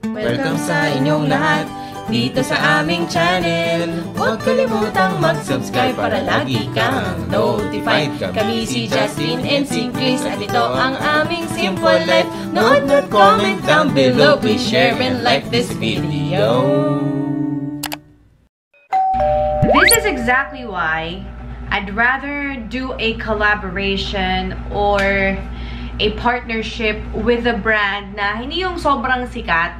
Welcome sa inyong lahat dito sa aming channel. Huwag kalimutang mag-subscribe para lagi kang notified. Kami si Justin and si Chris at ito ang aming Simple Life. Note, comment down below. Please share and like this video. This is exactly why I'd rather do a collaboration or a partnership with a brand na hindi yung sobrang sikat.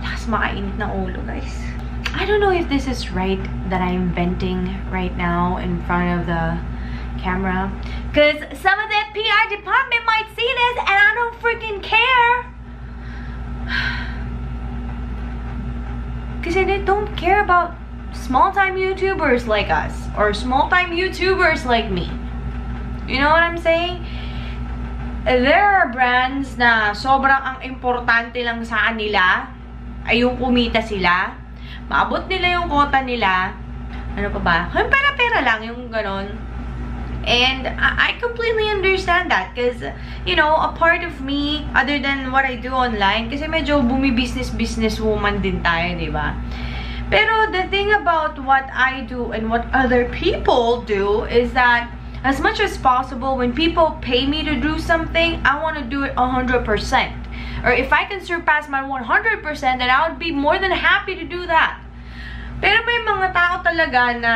Lakas makainit ng ulo, guys. I don't know if this is right that I'm venting right now in front of the camera. Because some of that PR department might see this and I don't freaking care. Because they don't care about small-time YouTubers like us. Or small-time YouTubers like me. You know what I'm saying? There are brands na sobrang ang importante lang sa kanila ay yung kumita sila, maabot nila yung quota nila, ano pa ba? Pera-pera lang yung ganon. And I completely understand that because, you know, a part of me, other than what I do online, kasi medyo bumi-business woman din tayo, di ba? Pero the thing about what I do and what other people do is that as much as possible, when people pay me to do something, I want to do it 100%. Or if I can surpass my 100%, then I would be more than happy to do that. Pero may mga tao talaga na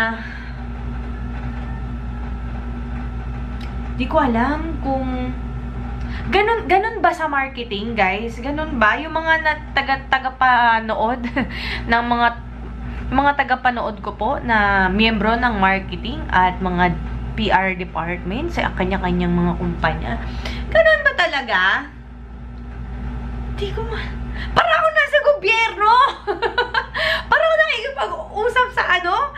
di ko alam kung ganun ba sa marketing, guys? Ganun ba? Yung mga taga-panood ng mga taga-panood ko po na miyembro ng marketing at mga PR department sa kanya-kanyang mga kumpanya. Ganun ba talaga? Di ko para ako nasa gobyerno! Para ako nakikipag-usap sa ano?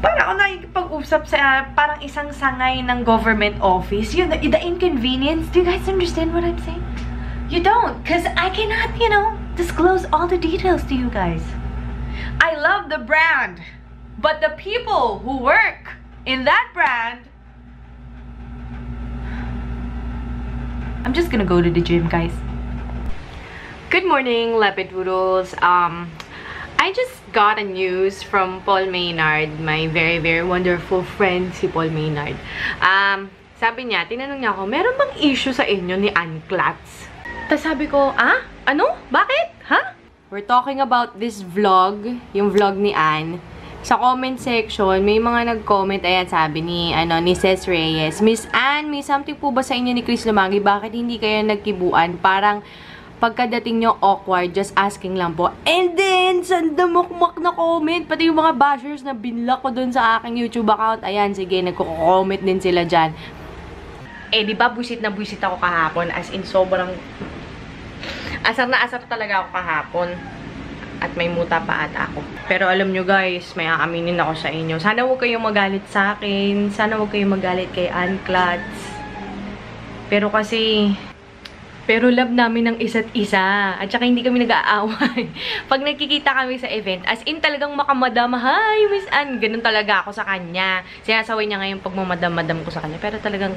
Para ako nakikipag-usap sa parang isang sangay ng government office. Yun, the inconvenience. Do you guys understand what I'm saying? You don't. Because I cannot, you know, disclose all the details to you guys. I love the brand. But the people who work in that brand, I'm just gonna go to the gym, guys. Good morning, Lepidoodles. I just got a news from Paul Maynard, my very, very wonderful friend, si Paul Maynard. Sabi niya, tinanong niya ako, meron bang issue sa inyo ni Ann Clatz? Tapos sabi ko, ano? Bakit? Ha? We're talking about this vlog, yung vlog ni Ann. Sa comment section, may mga nag-comment, ayan, sabi ni Ces Reyes, Miss Ann, may something po ba sa inyo ni Chris Lumagi? Bakit hindi kayo nagkibuan? Parang pagkadating nyo awkward, just asking lang po. And then, sandamokmak na comment, pati yung mga bashers na binlock ko dun sa aking YouTube account, ayan, sige, nagko-comment din sila dyan. Eh, di ba, buisit na buisit ako kahapon, as in, sobrang asar na asar talaga ako kahapon. At may muta pa ata ako. Pero alam nyo guys, may aaminin ako sa inyo. Sana huwag kayong magalit sa akin. Sana huwag kayong magalit kay Ann Clatz. Pero love namin ng isa't isa. At saka hindi kami nag-aaway. Pag nagkikita kami sa event, as in talagang makamadam, hi Miss Ann, ganun talaga ako sa kanya. Sinasaway niya ngayon pag mamadam-madam ko sa kanya. Pero talagang,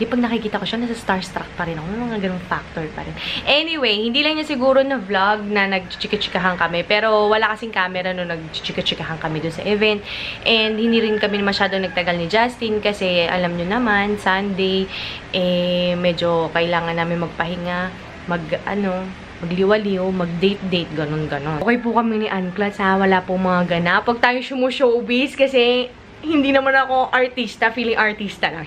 pag nakikita ko siya, nasa starstruck pa rin ako. May mga ganung factor pa rin. Anyway, hindi lang niya siguro na vlog na nag-chika-chikahan kami. Pero wala kasing camera no nag-chika-chikahan kami dun sa event. And hindi rin kami masyado nagtagal ni Justin kasi alam nyo naman, Sunday, medyo kailangan namin magpahinga, magliwaliw, mag-date-date, ganun-ganon. Okay po kami ni Ann Clatz, wala po mga ganap. Pag tayo showbiz kasi hindi naman ako artista, feeling artista lang.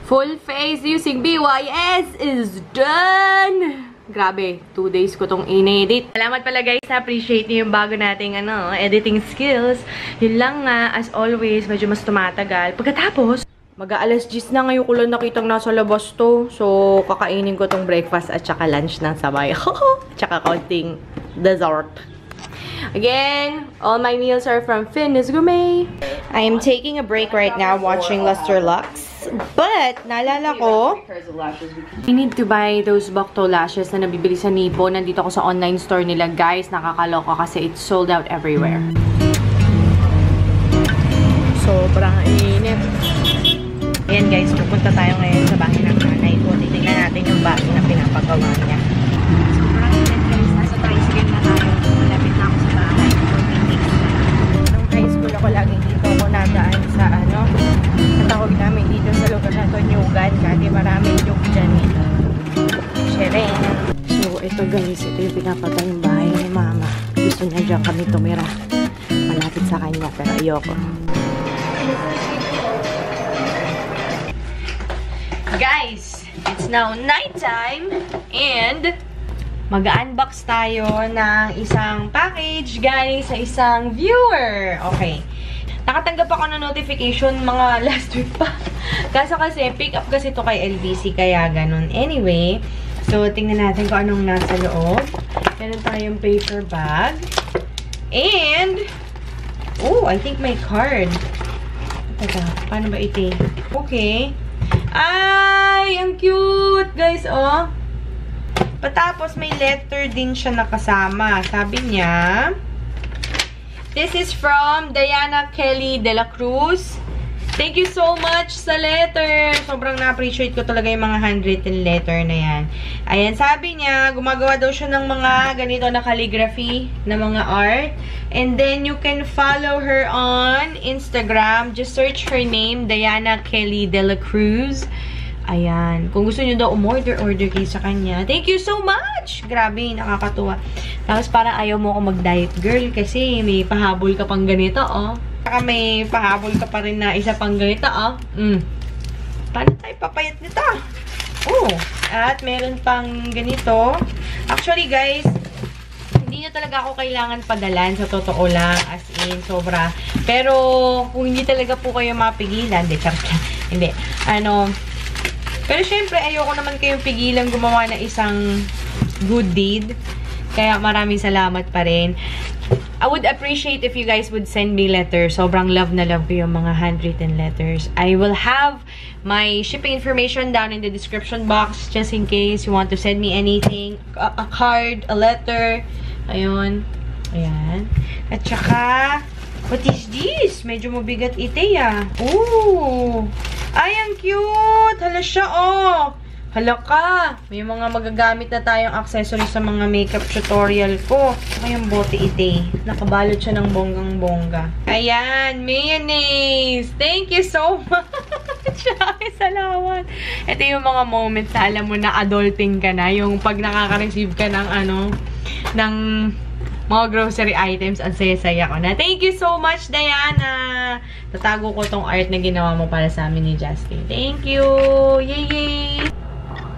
Full face using BYS is done! Grabe, 2 days ko tong in-edit. Salamat pala guys, na-appreciate niyo yung bago nating editing skills. Yun lang nga, as always, medyo mas tumatagal. Pagkatapos, mag-aalas 10 na ngayon ko lang nakitang nasa labas to. So, kakainin ko tong breakfast at saka lunch ng sabay. At saka konting dessert. Again, all my meals are from Fitness Gourmet. I am taking a break right now watching Luster Lux. But, naalala ko, I need to buy those Bokto lashes na nabibili sa Nipo. Nandito ako sa online store nila, guys. Nakakaloka kasi it's sold out everywhere. Sobrang init. Ayan guys, pupunta tayo ngayon sa bahay ng nanay ko. Titignan natin yung bahay na pinapagawa niya. ito guys, ito yung pinapatay yung bahay ni mama. Gusto niya dyan kami tumira. Malapit sa kanya, pero ayoko. Guys, it's now nighttime and mag-unbox tayo ng isang package galing sa isang viewer. Okay. Nakatanggap ako ng notification mga last week pa. Kaso kasi, pick up kasi ito kay LBC, kaya ganun. Anyway, so tingnan natin kung anong nasa loob. Meron tayong paper bag. And, oh, I think may card. Teka, paano ba ito? Okay. Ay, ang cute, guys, oh. Patapos, may letter din siya nakasama. Sabi niya, this is from Diana Kelly de la Cruz. Thank you so much sa letter. Sobrang na-appreciate ko talaga yung mga handwritten letter na yan. Ayan, sabi niya, gumagawa daw siya ng mga ganito na calligraphy, na mga art. And then, you can follow her on Instagram. Just search her name, Diana Kelly de la Cruz. Ayan. Kung gusto nyo daw order kayo sa kanya. Thank you so much! Grabe, nakakatuwa. Tapos parang ayaw mo ako mag-diet girl kasi may pahabol ka pang ganito, oh. Saka may pahabol ka pa rin na isa pang ganito, oh. Paano tayo papayat nito? Oh, at meron pang ganito. Actually, guys, hindi nyo talaga ako kailangan padalan. Sa totoo lang, as in, sobra. Pero, kung hindi talaga po kayo mapigilan, hindi. Pero syempre, ayoko naman kayong pigilan gumawa na isang good deed. Kaya maraming salamat pa rin. I would appreciate if you guys would send me letters. Sobrang love na love ko yung mga handwritten letters. I will have my shipping information down in the description box just in case you want to send me anything. A card, a letter. Ayun. Ayan. At saka, what is this? Medyo mabigat ite, ah. Ooh! Ay, ang cute! Hala siya, oh! Hala ka! May mga magagamit na tayong accessories sa mga makeup tutorial ko. Saka yung bote ite. Nakabalot siya ng bonggang-bongga. Ayan! Mayonnaise! Thank you so much! Ay, salamat! Ito yung mga moments na alam mo na adulting ka na. Yung pag nakaka-receive ka ng ng mga grocery items, ang saya-saya ko na. Thank you so much, Diana! Tatago ko tong art na ginawa mo para sa amin ni Justin. Thank you! Yay!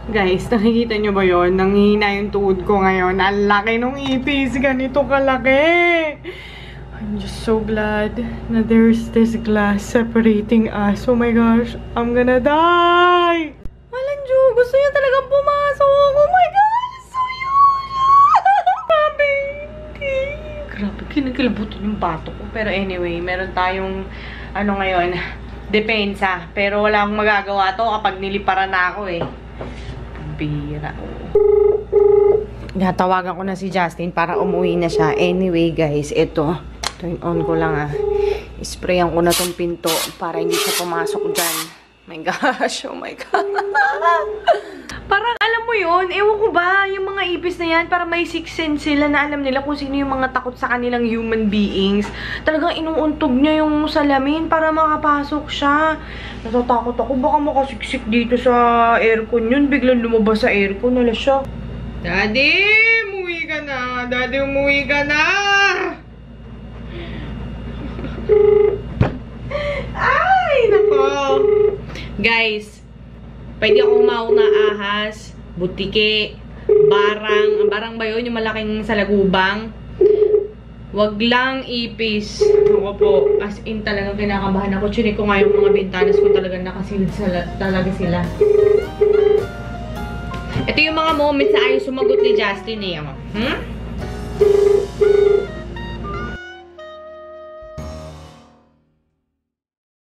Guys, nakikita nyo ba yun? Nanghihina yung tuhod ko ngayon. Ang laki nung ipis. Ganito kalaki! I'm just so glad na there's this glass separating us. Oh my gosh, I'm gonna die! Walang Diyo, gusto niya talagang pumasok. Oh my gosh, so yun! Grabe, kinikilabutan yung bato ko. Pero anyway, meron tayong, ngayon, depensa. Pero wala akong magagawa to kapag niliparan na ako eh. Bira. Natawagan ko na si Justin para umuwi na siya. Anyway, guys, ito. Turn on ko lang ah. Isprayan ko na tong pinto para hindi siya pumasok dyan. My gosh, oh my God. Parang alam mo yun, ewan ko ba, yung mga ipis na yan, para may sixth sense sila na alam nila kung sino yung mga takot sa kanilang human beings. Talagang inuuntog niya yung salamin para makapasok siya. Natatakot ako, baka makasiksik dito sa aircon yun. Biglang lumabas sa aircon, wala siya. Daddy, umuwi ka na. Daddy, umuwi ka na. Ay, nako. Guys, pwede ako umawag na ahas, butike, barang. Ang barang ba yun? Yung malaking salagubang. Wag lang ipis. Ako po, as in talagang kinakabahan ako. Chinik ko nga yung mga bentanas ko, talagang nakasilid talaga sila. Ito yung mga moments na ayaw sumagot ni Justin eh.